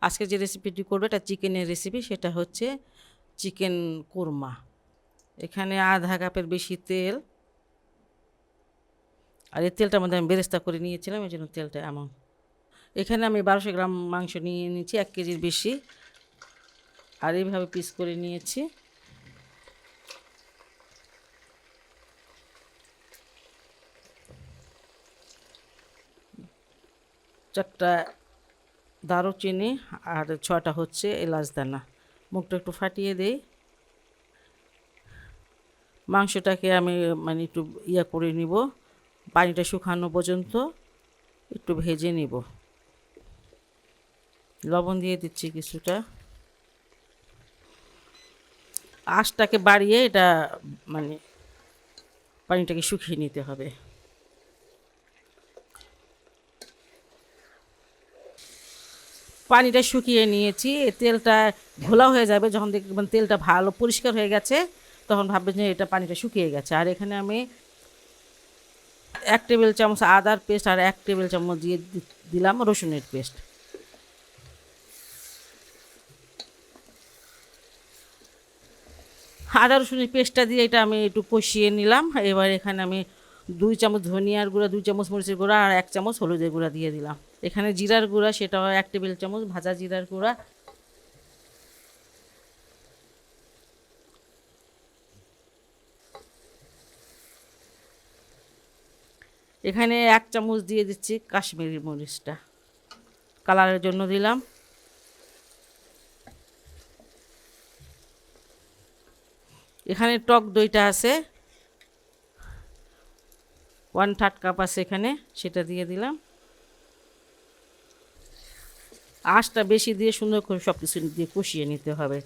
আজকে যে রেসিপিটি করবো এটা চিকেনের রেসিপি, সেটা হচ্ছে চিকেন কোরমা। এখানে আধা কাপের বেশি তেল, আর এই তেলটার মধ্যে আমি বেরেস্তা করে নিয়েছিলাম, এই জন্য তেলটা এমন। এখানে আমি 1200 গ্রাম মাংস নিয়ে নিয়েছি, 1 কেজির বেশি, আর এইভাবে পিস করে নিয়েছি। চারটা দারুচিনি আর 6টা হচ্ছে এলাচ দানা। মুখটা একটু ফাটিয়ে দেই। মাংসটাকে আমি মানে একটু করে নিব, পানিটা শুকানো পর্যন্ত একটু ভেজে নিব। লবণ দিয়ে দিচ্ছি কিছুটা। আঁচটাকে বাড়িয়ে এটা মানে পানিটাকে শুকিয়ে নিতে হবে। পানিটা শুকিয়ে নিয়েছি, তেলটা ঘোলা হয়ে যাবে যখন দেখবেন তেলটা ভালো পরিষ্কার হয়ে গেছে, তখন ভাববেন যে এটা পানিটা শুকিয়ে গেছে। আর এখানে আমি 1 টেবিল চামচ আদার পেস্ট আর 1 টেবিল চামচ দিয়ে দিলাম রসুনের পেস্ট। আদা রসুনের পেস্টটা দিয়ে এটা আমি একটু কষিয়ে নিলাম। এবার এখানে আমি 2 চামচ ধনিয়ার গুঁড়া, 2 চামচ মরিচের গুঁড়া আর 1 চামচ হলুদের গুঁড়া দিয়ে দিলাম। এখানে জিরার গুঁড়া, সেটাও 1 টেবিল চামচ ভাজা জিরার গুঁড়া। এখানে 1 চামচ দিয়ে দিচ্ছি কাশ্মীরি মরিচটা, কালারের জন্য দিলাম। এখানে টক দইটা আছে, 1/3 কাপ আছে এখানে, সেটা দিয়ে দিলাম। আঁচটা বেশি দিয়ে সুন্দর করে সব কিছু দিয়ে কষিয়ে নিতে হবে।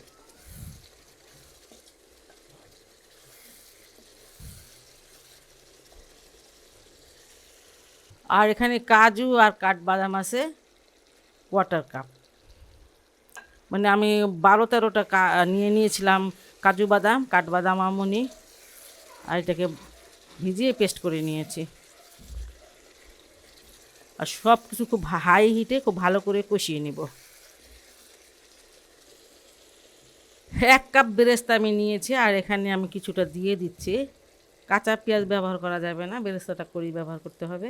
আর এখানে কাজু আর কাঠবাদাম আছে 1/4 কাপ। মানে আমি 12-13টা নিয়ে নিয়েছিলাম কাজু বাদাম, কাঠবাদাম, আমনি, আর এটাকে ভিজিয়ে পেস্ট করে নিয়েছি। আর সব কিছু খুব হাই হিটে খুব ভালো করে কষিয়ে নিব। 1 কাপ বেরেস্তা আমি নিয়েছি, আর এখানে আমি কিছুটা দিয়ে দিচ্ছি। কাঁচা পেঁয়াজ ব্যবহার করা যাবে না, বেরেস্তাটা করেই ব্যবহার করতে হবে।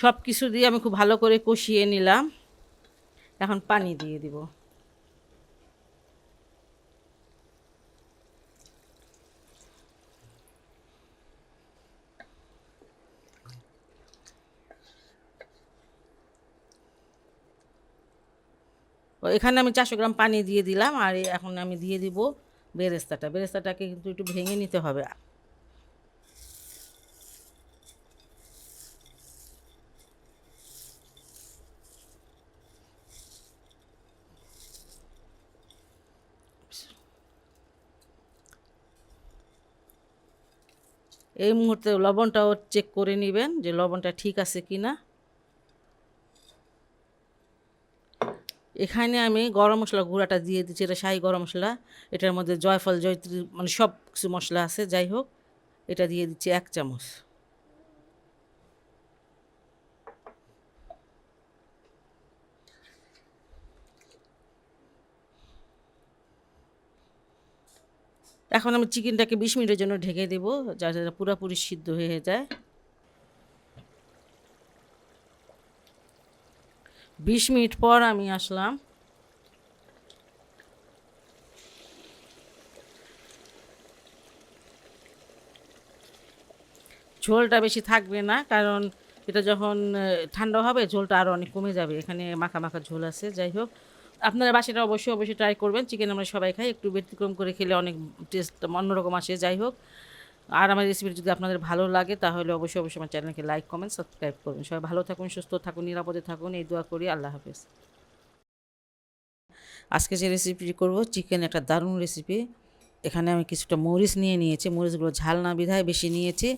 সব কিছু দিয়ে আমি খুব ভালো করে কষিয়ে নিলাম। এখন পানি দিয়ে দিব। এখানে আমি 400 গ্রাম পানি দিয়ে দিলাম, আর এখন আমি দিয়ে দিব বেরেস্তাটাকে কিন্তু একটু ভেঙে নিতে হবে। এই মুহূর্তে লবণটাও চেক করে নেবেন যে লবণটা ঠিক আছে কি না। এখানে আমি গরম মশলা গুঁড়াটা দিয়ে দিচ্ছি, এটা শাহি গরম মশলা। এটার মধ্যে জয়ফল, জয়ত্রী মানে সব কিছু মশলা আছে, যাই হোক এটা দিয়ে দিচ্ছি 1 চামচ। এখন আমি চিকেনটাকে 20 মিনিটের জন্য ঢেকে দেবো, যাতে এটা পুরোপুরি সিদ্ধ হয়ে যায়। 20 মিনিট পর আমি আসলাম। ঝোলটা বেশি থাকবে না, কারণ এটা যখন ঠান্ডা হবে ঝোলটা আরও অনেক কমে যাবে। এখানে মাখা মাখা ঝোল আছে। যাই হোক, আপনারা বাসাটা অবশ্যই অবশ্যই ট্রাই করবেন। চিকেন আমরা সবাই খাই, একটু ব্যতিক্রম করে খেলে অনেক টেস্ট অন্যরকম আসে। যাই হোক, আর আমার রেসিপি যদি আপনাদের ভালো লাগে তাহলে অবশ্যই অবশ্যই আমার চ্যানেলকে লাইক, কমেন্ট, সাবস্ক্রাইব করবেন। সবাই ভালো থাকুন, সুস্থ থাকুন, নিরাপদে থাকুন, এই দোয়া করি। আল্লাহ হাফেজ। আজকে যে রেসিপিটি করব চিকেন, একটা দারুণ রেসিপি। এখানে আমি কিছুটা মরিচ নিয়ে নিয়েছি, মরিচগুলো ঝাল না বিধায় বেশি নিয়েছি।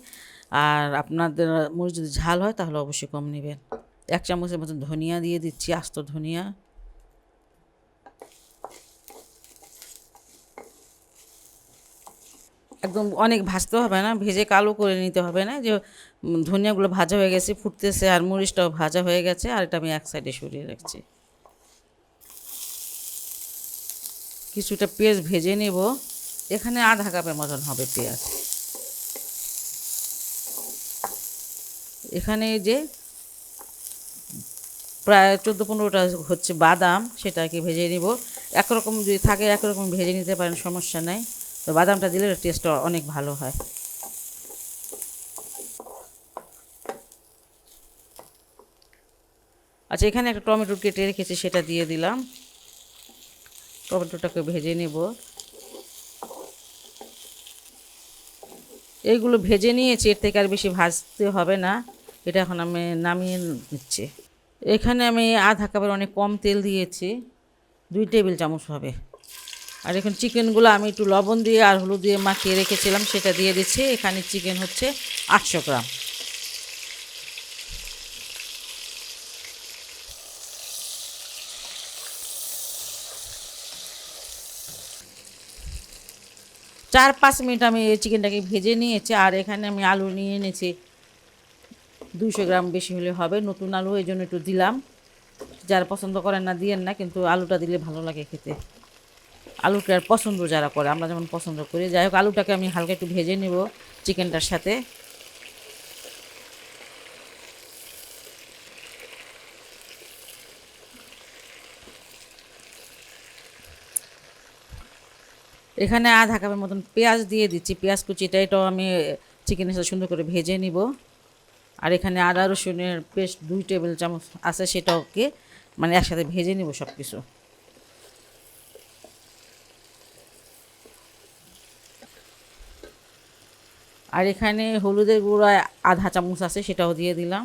আর আপনাদের মরিচ যদি ঝাল হয় তাহলে অবশ্যই কম নেবেন। 1 চামচের মতো ধনিয়া দিয়ে দিচ্ছি, আস্ত ধনিয়া। একদম অনেক ভাজতে হবে না, ভেজে কালো করে নিতে হবে না, যে ধনিয়াগুলো ভাজা হয়ে গেছে, ফুটতেছে, আর মরিচটাও ভাজা হয়ে গেছে, আর এটা আমি এক সাইডে সরিয়ে রাখছি। কিছুটা পেঁয়াজ ভেজে নেব, এখানে আধা কাপের মতন হবে পেঁয়াজ। এখানে যে প্রায় 14-15টা হচ্ছে বাদাম, সেটাকে ভেজে নিব। একরকম যদি থাকে একরকম ভেজে নিতে পারেন, সমস্যা নাই, তো বাদামটা দিলে টেস্টটা অনেক ভালো হয়। আচ্ছা, এখানে একটা টমেটো কেটে রেখেছি, সেটা দিয়ে দিলাম। টমেটোটাকে ভেজে নেব। এইগুলো ভেজে নিয়েছি, এর থেকে আর বেশি ভাজতে হবে না। এটা এখন আমি নামিয়ে নিচ্ছি। এখানে আমি আধা কাপের অনেক কম তেল দিয়েছি, 2 টেবিল চামচ হবে। আর এখন চিকেনগুলো আমি একটু লবণ দিয়ে আর হলুদ দিয়ে মাখিয়ে রেখেছিলাম, সেটা দিয়ে দিচ্ছি। এখানে চিকেন হচ্ছে 800 গ্রাম। চার 5 মিনিট আমি এই চিকেনটাকে ভেজে নিয়েছি। আর এখানে আমি আলু নিয়ে এনেছি, 200 গ্রাম বেশি হলে হবে, নতুন আলু, এই জন্য একটু দিলাম। যারা পছন্দ করেন না দিয়েন না, কিন্তু আলুটা দিলে ভালো লাগে খেতে। আলুটার পছন্দ যারা করে, আমরা যেমন পছন্দ করি। যাই হোক, আলুটাকে আমি হালকা একটু ভেজে নেব চিকেনটার সাথে। এখানে আধা কাপের মতন পেঁয়াজ দিয়ে দিচ্ছি, পেঁয়াজ কুচিটা, এটাও আমি চিকেনের সাথে সুন্দর করে ভেজে নিব। আর এখানে আদা রসুনের পেস্ট 2 টেবিল চামচ আছে, সেটাকে মানে একসাথে ভেজে নিব সব কিছু। আর এখানে হলুদের গুঁড়া আধা চামচ আছে, সেটাও দিয়ে দিলাম।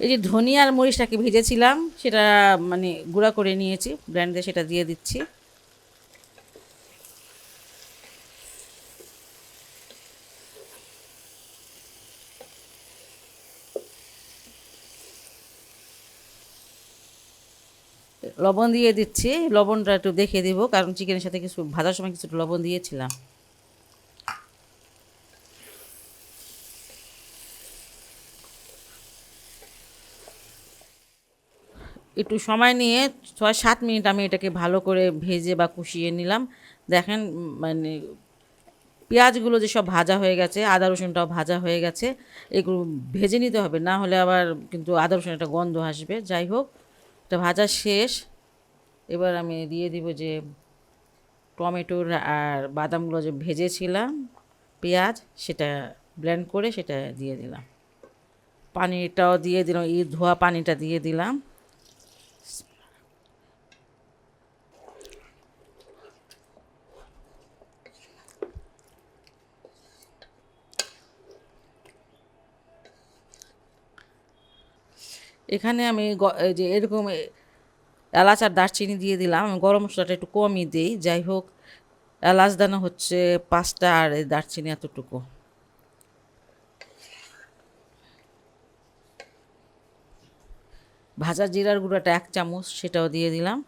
এই যে ধনিয়ার মরিচটাকে ভেজেছিলাম, সেটা মানে গুঁড়া করে নিয়েছি ব্লেন্ডে, সেটা দিয়ে দিচ্ছি। লবণ দিয়ে দিচ্ছি, লবণটা একটু দেখে দিব, কারণ চিকেনের সাথে কিছু ভাজার সময় কিছু লবণ দিয়েছিলাম। একটু সময় নিয়ে 6-7 মিনিট আমি এটাকে ভালো করে ভেজে বা কষিয়ে নিলাম। দেখেন মানে পেঁয়াজগুলো যেসব ভাজা হয়ে গেছে, আদা রসুনটাও ভাজা হয়ে গেছে, এগুলো ভেজে নিতে হবে, না হলে আবার কিন্তু আদা রসুন একটা গন্ধ আসবে। যাই হোক, এটা ভাজা শেষ। এবার আমি দিয়ে দিব যে টমেটোর আর বাদামগুলো যে ভেজেছিলাম, পেঁয়াজ, সেটা ব্লেন্ড করে সেটা দিয়ে দিলাম। পানিটাও দিয়ে দিলাম, এই ধোয়া পানিটা দিয়ে দিলাম। এখানে আমি এই যে এরকম এলাচ আর দারচিনি দিয়ে দিলাম। আমি গরম মশলাটা একটু কমই দিই। যাই হোক, এলাচ দানা হচ্ছে 5টা, আর এই দারচিনি এতটুকু। ভাজা জিরার গুঁড়াটা 1 চামচ, সেটাও দিয়ে দিলাম।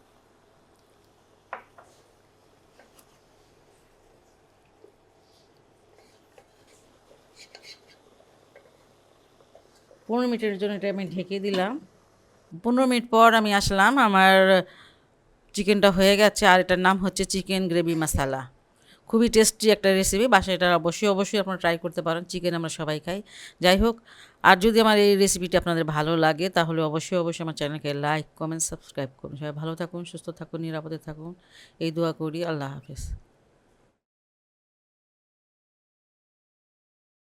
পনেরো মিনিটের জন্য এটা আমি ঢেকে দিলাম। 15 মিনিট পর আমি আসলাম, আমার চিকেনটা হয়ে গেছে। আর এটার নাম হচ্ছে চিকেন গ্রেভি মশালা। খুবই টেস্টি একটা রেসিপি, বাসায় এটা অবশ্যই আপনারা ট্রাই করতে পারেন। চিকেন আমরা সবাই খাই। যাই হোক, আর যদি আমার এই রেসিপিটা আপনাদের ভালো লাগে, তাহলে অবশ্যই আমার চ্যানেলকে লাইক, কমেন্ট, সাবস্ক্রাইব করুন। সবাই ভালো থাকুন, সুস্থ থাকুন, নিরাপদে থাকুন, এই দোয়া করি। আল্লাহ হাফেজ।